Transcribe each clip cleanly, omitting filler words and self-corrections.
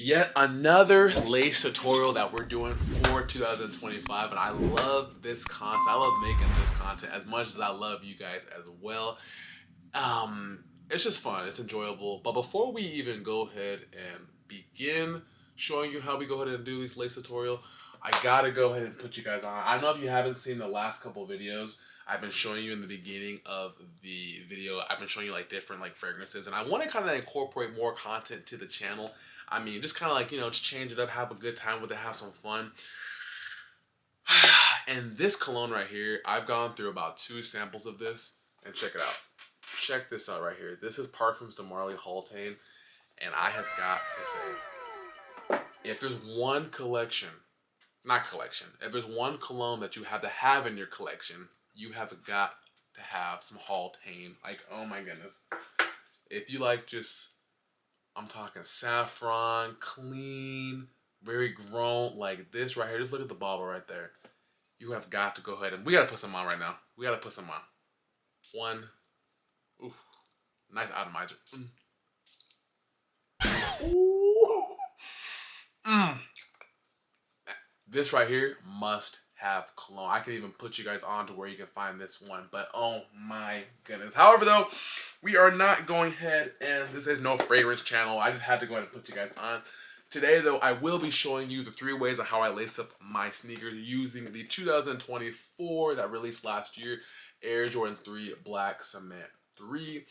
yet another lace tutorial that we're doing for 2025, and I love this content. I love making this content as much as I love you guys as well. It's just fun, it's enjoyable. But before we even go ahead and begin showing you how we go ahead and do these lace tutorial, I gotta go ahead and put you guys on. I know if you haven't seen the last couple videos, I've been showing you in the beginning of the video, I've been showing you like different like fragrances, and I want to kind of incorporate more content to the channel. I mean, just kind of like, you know, just change it up, have a good time with it, have some fun. And this cologne right here, I've gone through about 2 samples of this, and check it out. Check this out right here. This is Parfums de Marly Haltain, and I have got to say, if there's one collection, if there's one cologne that you have to have in your collection, you have got to have some Haltain. Like, oh my goodness. If you like just, I'm talking saffron, clean, very grown, like this right here. Just look at the bottle right there. You have got to go ahead and, we got to put some on right now. We got to put some on. One, oof, nice atomizer. Ooh. This right here must have cologne. I can even put you guys on to where you can find this one, but oh my goodness. However though, we are not going ahead, and this is no fragrance channel. I just had to go ahead and put you guys on. Today though, I will be showing you the 3 ways of how I lace up my sneakers using the 2024 that released last year, Air Jordan 3 Black Cement 3.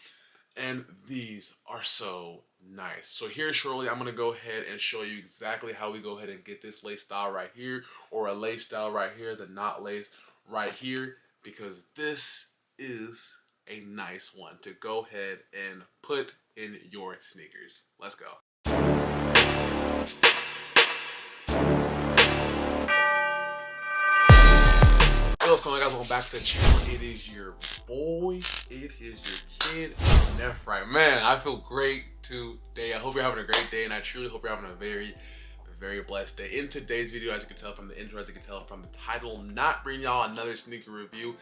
And these are so nice. So here shortly, I'm going to go ahead and show you exactly how we go ahead and get this lace style right here, or a lace style right here, the knot lace right here, because this is a nice one to go ahead and put in your sneakers. Let's go. Hey, what's going on, guys? Welcome back to the channel. It is your boy, it is your kid, Nephrite. Man, I feel great today. I hope you're having a great day, and I truly hope you're having a very, very blessed day. In today's video, as you can tell from the intro, as you can tell from the title, not bringing y'all another sneaker review.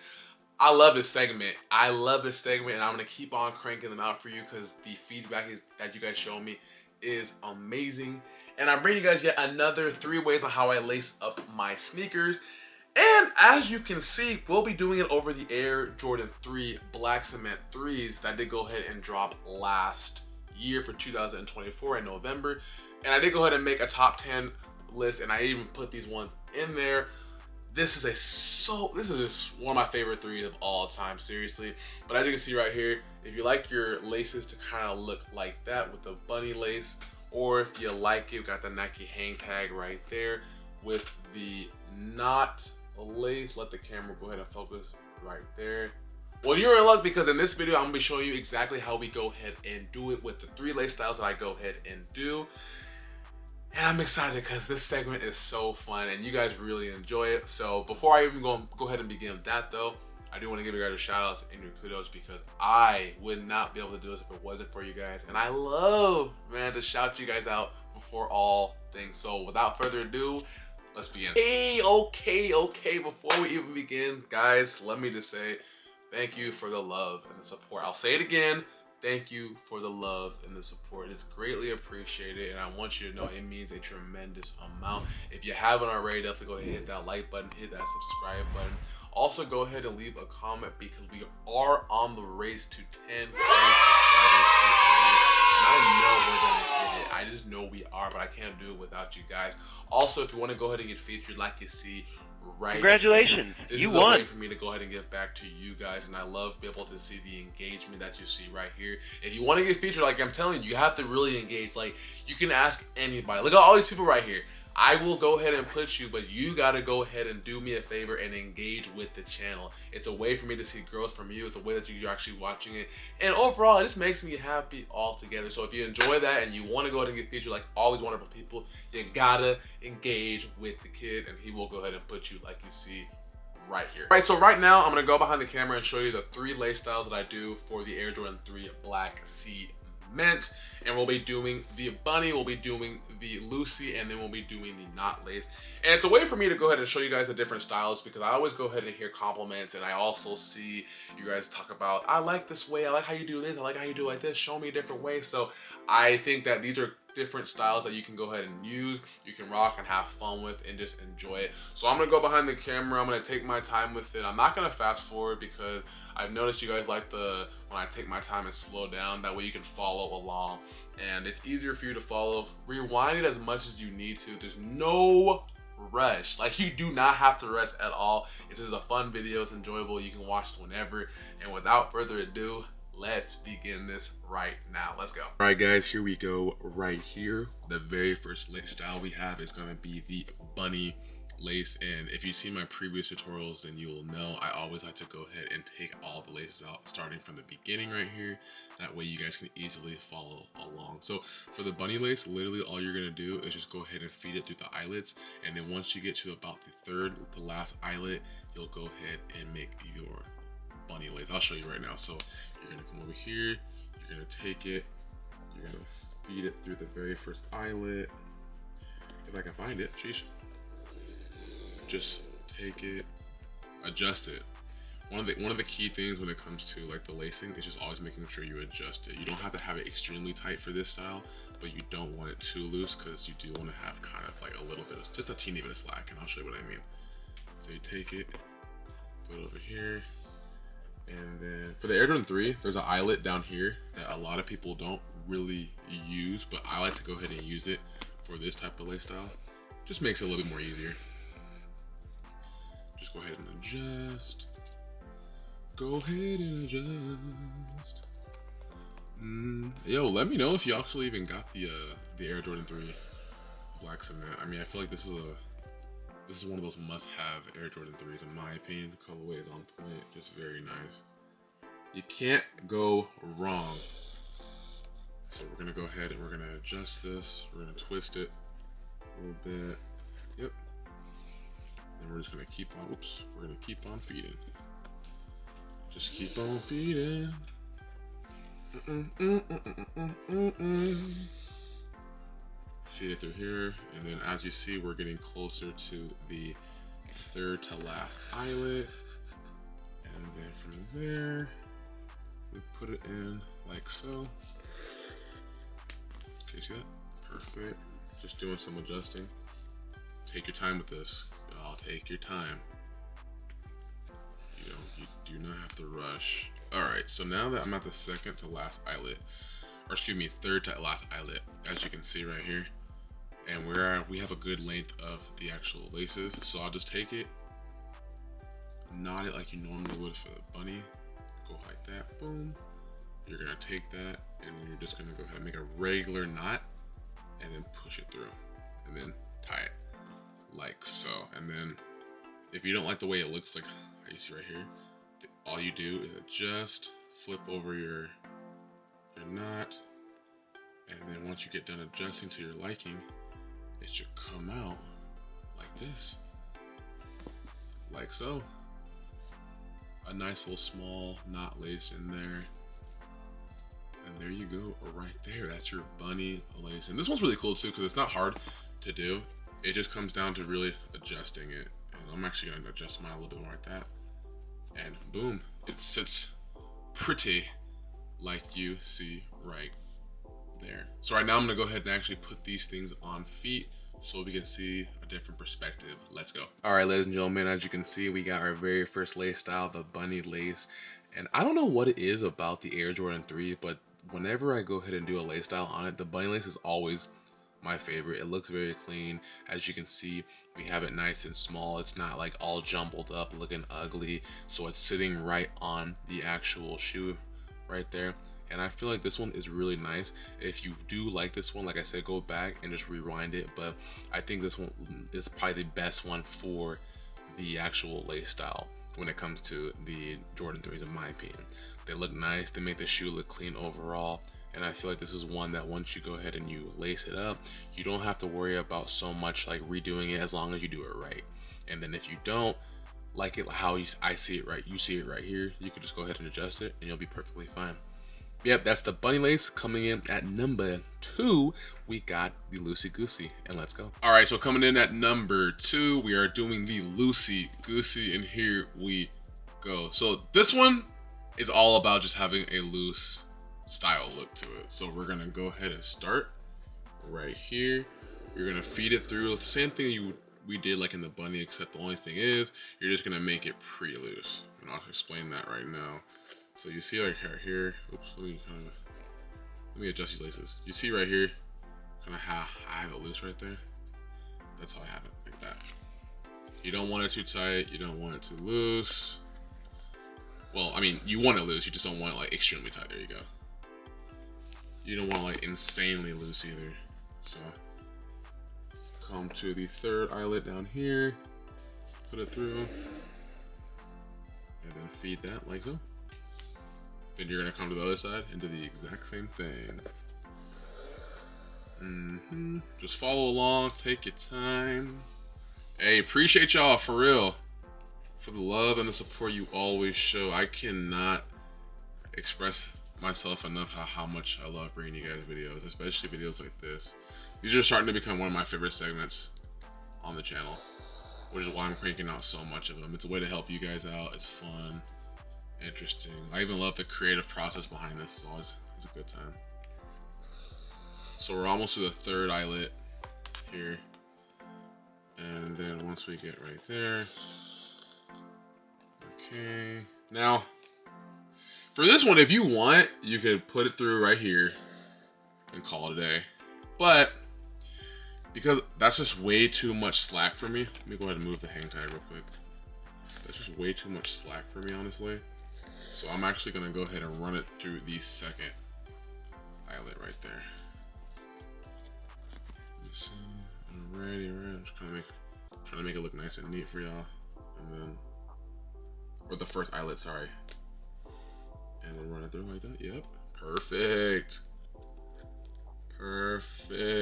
I love this segment. I love this segment, and I'm gonna keep on cranking them out for you because the feedback that you guys show me is amazing. And I'm bringing you guys yet another 3 ways on how I lace up my sneakers. And as you can see, we'll be doing it over the Air Jordan 3 Black Cement 3s that did go ahead and drop last year for 2024 in November. And I did go ahead and make a top 10 list, and I even put these ones in there. This is just one of my favorite 3s of all time, seriously. But as you can see right here, if you like your laces to kind of look like that with the bunny lace, or if you like it, you got the Nike hang tag right there with the knot lace. Let the camera go ahead and focus right there. Well, you're in luck, because in this video I'm gonna be showing you exactly how we go ahead and do it with the 3 lace styles that I go ahead and do. And I'm excited because this segment is so fun and you guys really enjoy it. So before I even go ahead and begin that though, I do want to give you guys a shout outs and your kudos, because I would not be able to do this if it wasn't for you guys. And I love, man, to shout you guys out before all things. So without further ado, let's begin. Hey, okay, before we even begin, guys, let me just say thank you for the love and the support. I'll say it again. Thank you for the love and the support. It's greatly appreciated, and I want you to know it means a tremendous amount. If you haven't already, definitely go ahead and hit that like button, hit that subscribe button. Also, go ahead and leave a comment, because we are on the race to 10,000 subscribers. And I know we're gonna hit it. I just know we are, but I can't do it without you guys. Also, if you want to go ahead and get featured, like you see right congratulations, here, you won. This is a way for me to go ahead and give back to you guys, and I love to be able to see the engagement that you see right here. If you want to get featured, like I'm telling you, you have to really engage. Like, you can ask anybody. Look at all these people right here. I will go ahead and put you, but you got to go ahead and do me a favor and engage with the channel. It's a way for me to see growth from you. It's a way that you're actually watching it. And overall, it just makes me happy altogether. So if you enjoy that and you want to go ahead and get featured like all these wonderful people, you got to engage with the kid, and he will go ahead and put you like you see right here. All right, so right now, I'm going to go behind the camera and show you the 3 lace styles that I do for the Air Jordan 3 Black Cement. And we'll be doing the bunny, we'll be doing the Lucy, and then we'll be doing the knot lace. And it's a way for me to go ahead and show you guys the different styles, because I always go ahead and hear compliments, and I also see you guys talk about, I like this way, I like how you do this, I like how you do like this, show me a different way. So I think that these are different styles that you can go ahead and use, you can rock and have fun with and just enjoy it. So I'm gonna go behind the camera, I'm gonna take my time with it. I'm not gonna fast forward because I've noticed you guys like when I take my time and slow down, that way you can follow along and it's easier for you to follow. Rewind it as much as you need to. There's no rush. Like, you do not have to rush at all. This is a fun video, it's enjoyable, you can watch this whenever. And without further ado, let's begin this right now. Let's go. All right, guys, here we go. Right here, the very first lace style we have is going to be the bunny lace. And if you've seen my previous tutorials, then you'll know I always like to go ahead and take all the laces out starting from the beginning right here. That way you guys can easily follow along. So for the bunny lace, literally all you're going to do is just go ahead and feed it through the eyelets. And then once you get to about the third to last eyelet, you'll go ahead and make your bunny lace. I'll show you right now. So you're gonna come over here, you're gonna take it, you're gonna feed it through the very first eyelet. If I can find it, sheesh. Just take it, adjust it. One of the key things when it comes to like the lacing is just always making sure you adjust it. You don't have to have it extremely tight for this style, but you don't want it too loose because you do want to have kind of like a little bit of, just a teeny bit of slack, and I'll show you what I mean. So you take it, put it over here. And then for the Air Jordan 3, there's an eyelet down here that a lot of people don't really use, but I like to go ahead and use it for this type of lace style. Just makes it a little bit more easier. Just go ahead and adjust. Go ahead and adjust. Yo, let me know if you actually even got the Air Jordan 3 black cement. I mean, I feel like this is one of those must-have Air Jordan 3s in my opinion. The colorway is on point, just very nice. You can't go wrong. So we're gonna go ahead and we're gonna adjust this. We're gonna twist it a little bit. Yep. And we're just gonna keep on, we're gonna keep on feeding. Just keep on feeding. Feed it through here, and then as you see, we're getting closer to the third to last eyelet, and then from there we put it in like so. Okay, see that? Perfect. Just doing some adjusting. Take your time with this, y'all. Take your time. You do not have to rush. All right, so now that I'm at the second to last eyelet, or excuse me, third to last eyelet, as you can see right here. And we have a good length of the actual laces. So I'll just take it, knot it like you normally would for the bunny. Go like that, boom. You're gonna take that, and then you're just gonna go ahead and make a regular knot, and then push it through, and then tie it like so. And then if you don't like the way it looks, like how you see right here, all you do is adjust, flip over your knot, and then once you get done adjusting to your liking, it should come out like this, like so. A nice little small knot lace in there, and there you go, right there. That's your bunny lace. And this one's really cool too because it's not hard to do. It just comes down to really adjusting it. And I'm actually gonna adjust mine a little bit more like that, and boom, it sits pretty like you see right there. So right now I'm gonna go ahead and actually put these things on feet so we can see a different perspective. Let's go. All right, ladies and gentlemen, as you can see, we got our very first lace style, the bunny lace. And I don't know what it is about the Air Jordan 3, but whenever I go ahead and do a lace style on it, the bunny lace is always my favorite. It looks very clean. As you can see, we have it nice and small. It's not like all jumbled up looking ugly. So it's sitting right on the actual shoe right there. And I feel like this one is really nice. If you do like this one, like I said, go back and just rewind it. But I think this one is probably the best one for the actual lace style when it comes to the Jordan 3s, in my opinion. They look nice. They make the shoe look clean overall. And I feel like this is one that once you go ahead and you lace it up, you don't have to worry about so much like redoing it as long as you do it right. And then if you don't like it how I see it right, you see it right here, you can just go ahead and adjust it and you'll be perfectly fine. Yep, that's the bunny lace. Coming in at number 2, we got the Loosey Goosey, and let's go. All right, so coming in at number 2, we are doing the Loosey Goosey, and here we go. So this one is all about just having a loose style look to it. So we're gonna go ahead and start right here. You're gonna feed it through the same thing we did like in the bunny, except the only thing is you're just gonna make it pretty loose. And I'll explain that right now. So you see like right here, oops, let me adjust these laces. You see right here, kind of how I have it loose right there. That's how I have it, like that. You don't want it too tight, you don't want it too loose. Well, I mean, you want it loose, you just don't want it like extremely tight. There you go. You don't want it like insanely loose either. So come to the third eyelet down here, put it through, and then feed that like so. Then you're gonna come to the other side and do the exact same thing. Just follow along, take your time. Hey, appreciate y'all for real, for the love and the support you always show. I cannot express myself enough how much I love bringing you guys videos, especially videos like this. These are starting to become one of my favorite segments on the channel, which is why I'm cranking out so much of them. It's a way to help you guys out. It's fun, interesting. I even love the creative process behind this. It's a good time. So we're almost to the third eyelet here. And then once we get right there, okay. Now, for this one, if you want, you could put it through right here and call it a day. But because that's just way too much slack for me, let me go ahead and move the hang tag real quick. That's just way too much slack for me, honestly. So I'm actually gonna go ahead and run it through the second eyelet right there. Alrighty, I'm just trying to make it look nice and neat for y'all, and then, or the first eyelet, sorry, and then run it through like that. Yep, perfect,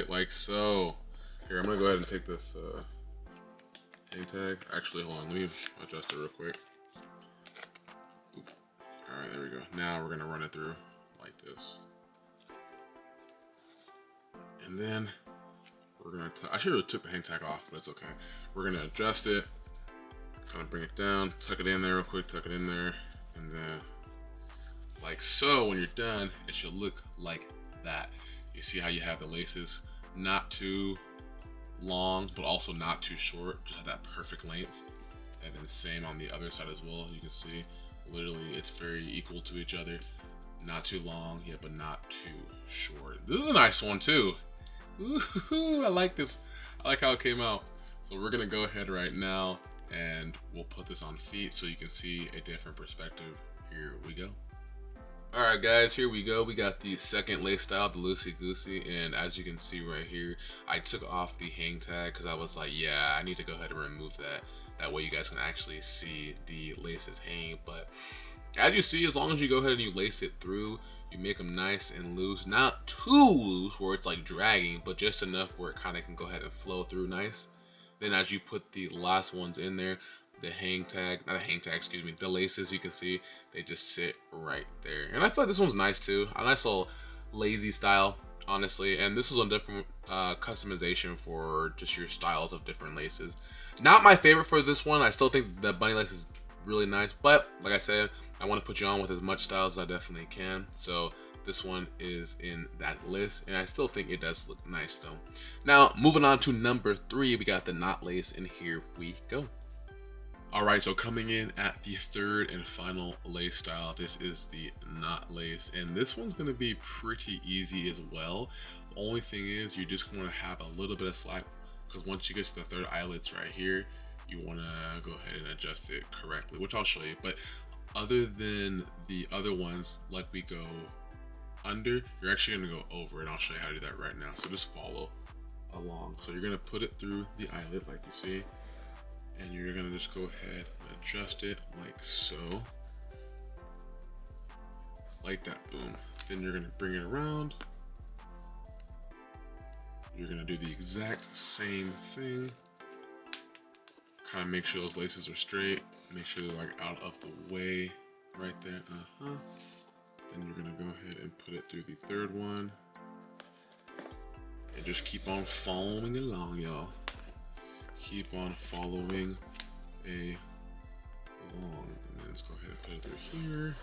like so. Here, I'm gonna go ahead and take this hang tag. Actually, hold on, let me adjust it real quick. All right, there we go. Now we're gonna run it through like this, and then we're gonna, I should have took the hang tag off, but it's okay. We're gonna adjust it, kind of bring it down, tuck it in there real quick, tuck it in there, and then like so. When you're done, it should look like that. You see how you have the laces not too long, but also not too short, just have that perfect length. And then same on the other side as well. You can see literally it's very equal to each other. Not too long, yeah, but not too short. This is a nice one too. Ooh, I like this. I like how it came out. So we're gonna go ahead right now and we'll put this on feet so you can see a different perspective. Here we go. All right, guys, here we go. We got the second lace style, the loosey goosey, and as you can see right here, I took off the hang tag because I was like, yeah, I need to go ahead and remove that. That way you guys can actually see the laces hang. But as you see, as long as you go ahead and you lace it through, you make them nice and loose, not too loose where it's like dragging, but just enough where it kind of can go ahead and flow through nice. Then as you put the last ones in there, the hang tag, not the hang tag, excuse me, the laces, you can see they just sit right there. And I feel like this one's nice too, a nice little lazy style, honestly. And this was a different customization for just your styles of different laces. Not my favorite for this one. I still think the bunny lace is really nice, but like I said, I want to put you on with as much styles as I definitely can. So this one is in that list, and I still think it does look nice though. Now, moving on to number 3, we got the knot lace, and here we go. All right, so coming in at the third and final lace style, this is the knot lace, and this one's gonna be pretty easy as well. The only thing is you just wanna have a little bit of slack, because once you get to the third eyelets right here, you wanna go ahead and adjust it correctly, which I'll show you. But other than the other ones, like we go under, you're actually gonna go over, and I'll show you how to do that right now. So just follow along. So you're gonna put it through the eyelet like you see, and you're gonna just go ahead and adjust it like so, like that, boom. Then you're gonna bring it around. You're gonna do the exact same thing. Kind of make sure those laces are straight. Make sure they're like out of the way, right there. Then you're gonna go ahead and put it through the third one, and just keep on following along, y'all. Keep on following along. And then let's go ahead and put it through here.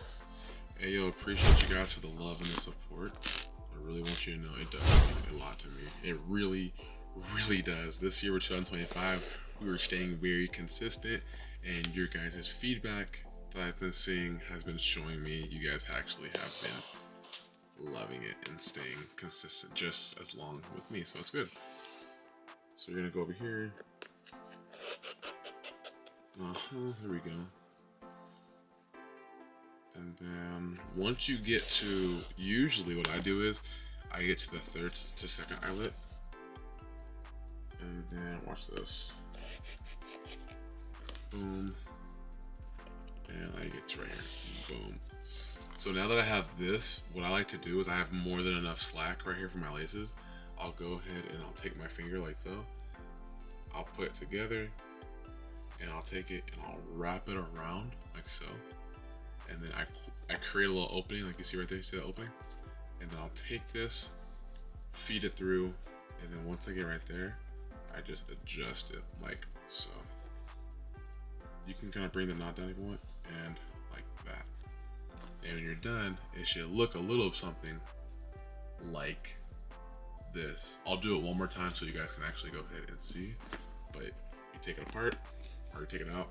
Hey, yo, appreciate you guys for the love and the support. I really want you to know it does mean a lot to me. It really, really does. This year with 2025, we were staying very consistent, and your guys' feedback that I've been seeing has been showing me you guys actually have been loving it and staying consistent just as long with me, so it's good. So you're gonna go over here. There we go. And then once you get to, usually what I do is I get to the third to second eyelet, and then watch this. Boom. And I get to right here. Boom. So now that I have this, what I like to do is I have more than enough slack right here for my laces. I'll go ahead and I'll take my finger like so. I'll put it together, and I'll take it and I'll wrap it around like so. And then I create a little opening, like you see right there, see that opening? And then I'll take this, feed it through, and then once I get right there, I just adjust it like so. You can kind of bring the knot down if you want, and like that. And when you're done, it should look a little something like this. I'll do it one more time so you guys can actually go ahead and see. But you take it apart, or you take it out,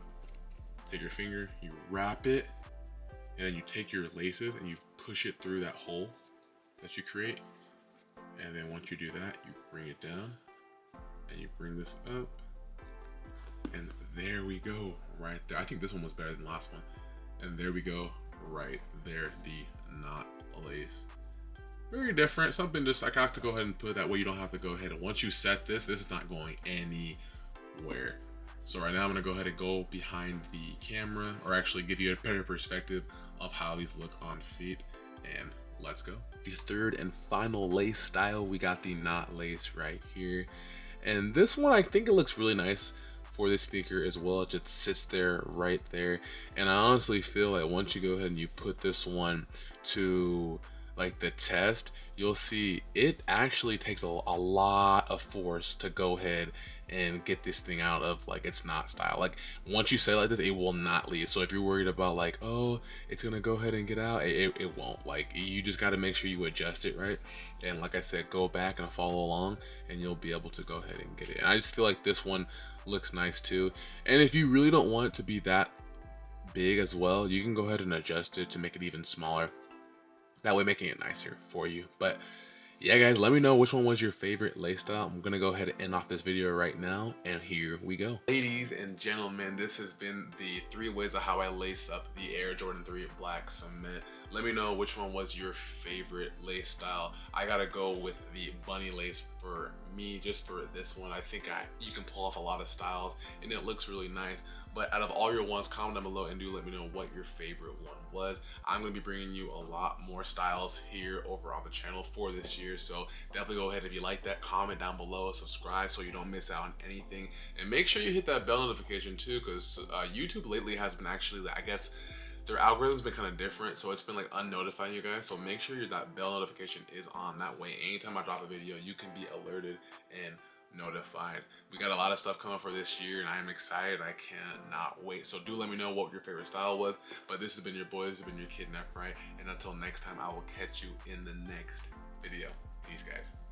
take your finger, you wrap it, and then you take your laces and you push it through that hole that you create. And then once you do that, you bring it down and you bring this up. And there we go, right there. I think this one was better than the last one. And there we go, right there, the knot lace. Very different, something just, I got to go ahead and put it that way you don't have to go ahead. And once you set this is not going anywhere. So right now I'm gonna go ahead and go behind the camera, or actually give you a better perspective of how these look on feet, and let's go. The third and final lace style, we got the knot lace right here. And this one, I think it looks really nice for this sneaker as well. It just sits there right there. And I honestly feel like once you go ahead and you put this one to like the test, you'll see it actually takes a lot of force to go ahead and get this thing out of like it's not style. Like once you say like this, it will not leave. So if you're worried about like, oh, it's gonna go ahead and get out, it won't. Like you just got to make sure you adjust it right. And like I said, go back and follow along and you'll be able to go ahead and get it. And I just feel like this one looks nice too. And if you really don't want it to be that big as well, you can go ahead and adjust it to make it even smaller. That way making it nicer for you. But yeah guys, let me know which one was your favorite lace style. I'm gonna go ahead and end off this video right now, and here we go. Ladies and gentlemen, this has been the 3 ways of how I lace up the Air Jordan 3 Black Cement. Let me know which one was your favorite lace style. I gotta go with the bunny lace for me, just for this one. I think you can pull off a lot of styles and it looks really nice. But out of all your ones, comment down below and do let me know what your favorite one was. I'm gonna be bringing you a lot more styles here over on the channel for this year. So definitely go ahead, if you like that, comment down below, subscribe so you don't miss out on anything. And make sure you hit that bell notification too, because YouTube lately has been actually, I guess, their algorithm's been kind of different, so it's been like unnotifying you guys. So make sure that bell notification is on. That way, anytime I drop a video, you can be alerted and notified. We got a lot of stuff coming for this year, and I am excited. I cannot wait. So do let me know what your favorite style was. But this has been your boy. This has been your kid, Nephrite. And until next time, I will catch you in the next video. Peace, guys.